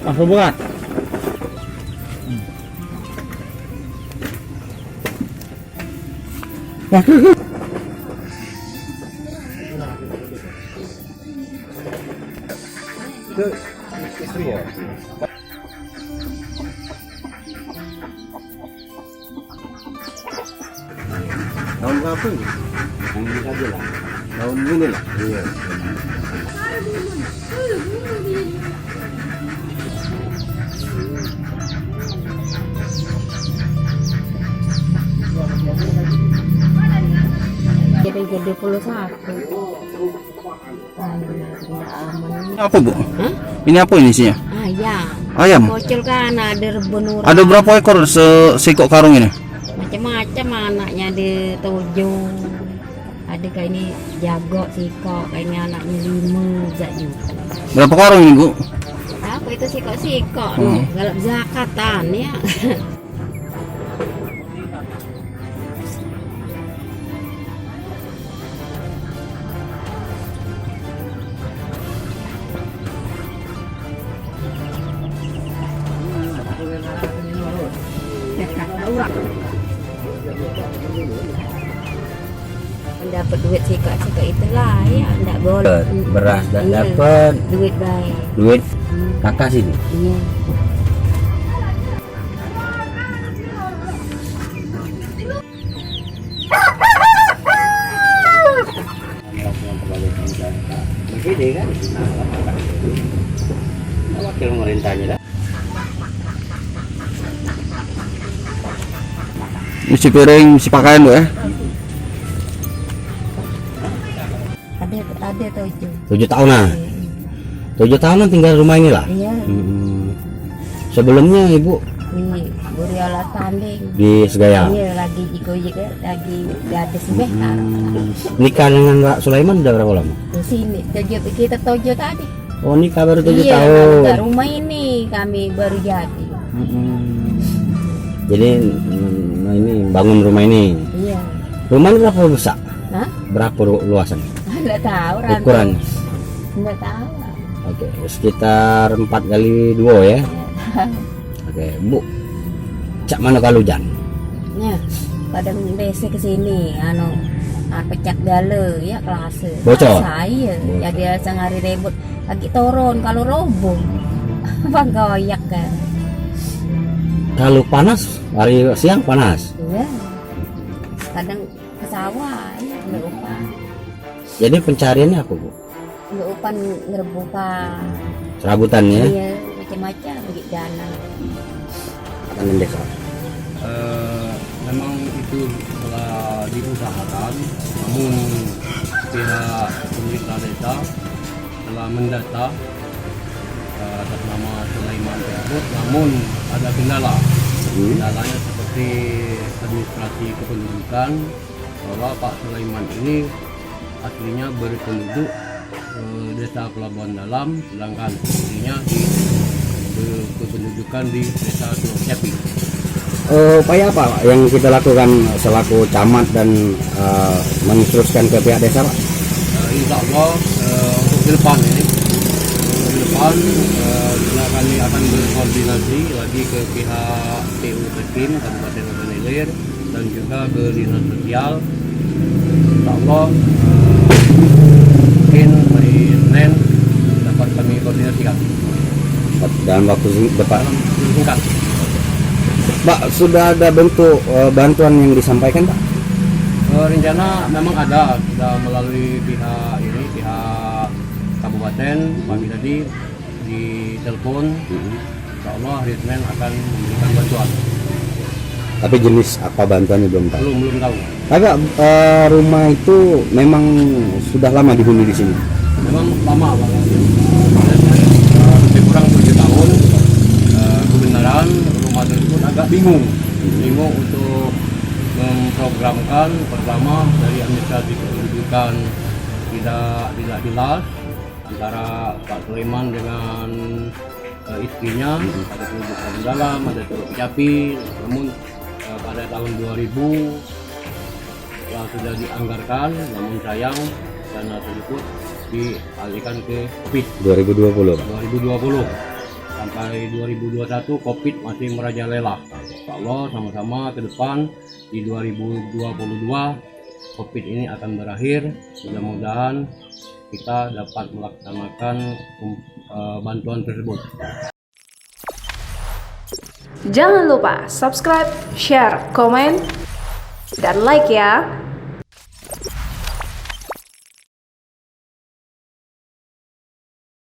Langsung buat. Wah, Itu istri ya. Tahun berapa ini? Tahun ini aja lah. Tahun ini lah. Iya. Jadi 21. Tidak aman. apa Bu? Hah? Ini apa ini isinya? Ayam. Ayam. Bocil kan ada rebun Ada berapa ekor sekok karung ini? macam-macam anaknya ada 7. Ada kayak ini jago sikok, kayaknya anaknya 5 juga. Berapa karung ini Bu? Apa itu sikok-sikok? Hmm. Galap zakatan ya. Dapat duit sikok-sikok itulah ya, enggak boleh. Beras dan Iya, dapat duit baik. duit kakak sini. Iya. Begini kan? Wakil pemerintahnya dah. Isi piring, isi pakaian Bu ya? Ada 7. 7 tahunan. 7 tahunan tinggal rumah ini lah. Iya. Sebelumnya ibu Di Buriola Tanding. di Segaya. Iya, lagi juga lagi gadis behar. Nikah dengan Mbak Sulaiman udah berapa lama? Di sini kita 7 tadi. Oh, nikah baru 7 Iya, tahun. nah, rumah ini kami baru jadi. Jadi ini bangun rumah ini. Iya. Rumah ini berapa besar? Hah? Berapa luasan? Enggak tahu rantai. Ukurannya? Enggak tahu. Oke, sekitar 4x2 ya. Oke, Bu. Cak mana kalujan? Ya, kadang desa ke sini pecak gale ya kelas. Bocor? Saya Bocor. jadi sehari ribut lagi turun kalau roboh. Bang goyak kan. Kalau panas, hari siang panas. Iya. Kadang ke sawah ya nggak upah. Jadi pencariannya apa, Bu? Nggak upah ngerebukan. Serabutan ya? Iya, macam-macam begitu dana. Tangan desa. Memang itu telah diusahakan, namun pihak pemerintah desa telah mendata atas nama Sulaiman tersebut, namun ada kendala. Kendalanya seperti administrasi kependudukan, bahwa Pak Sulaiman ini aslinya berpenduduk desa Pelabuhan Dalam, sedangkan istrinya berkependudukan di desa Teluk Capi. Upaya apa Pak, yang kita lakukan selaku camat dan menginstruksikan ke pihak desa, Pak? Insya Allah untuk ke depan kami akan berkoordinasi lagi ke pihak PU Tekim Kabupaten Ogan Ilir dan juga ke dinas sosial. Insya Allah mungkin hari Senin dapat kami koordinasikan Dalam waktu depan. dalam waktu singkat. Pak, sudah ada bentuk bantuan yang disampaikan, Pak? Rencana memang ada, sudah melalui pihak kabupaten pagi tadi di telepon. Insya Allah hari Senin akan memberikan bantuan. Tapi jenis apa bantuannya belum tahu. Belum tahu. Agak rumah itu memang sudah lama dihuni di sini. Memang lama Pak. Lebih kurang 7 tahun. Kebenaran rumah tersebut agak bingung untuk memprogramkan. Pertama dari administrasi kependudukan tidak jelas antara Pak Sulaiman dengan istrinya. Ada pendudukan dalam, ada Teluk Capi. Namun pada tahun 2000 sudah dianggarkan, namun sayang dana tersebut dialihkan ke COVID 2020, Pak. 2020. sampai 2021 COVID masih merajalela. Insya Allah sama-sama ke depan di 2022 COVID ini akan berakhir. Mudah-mudahan kita dapat melaksanakan bantuan tersebut. Jangan lupa subscribe, share, komen, dan like ya.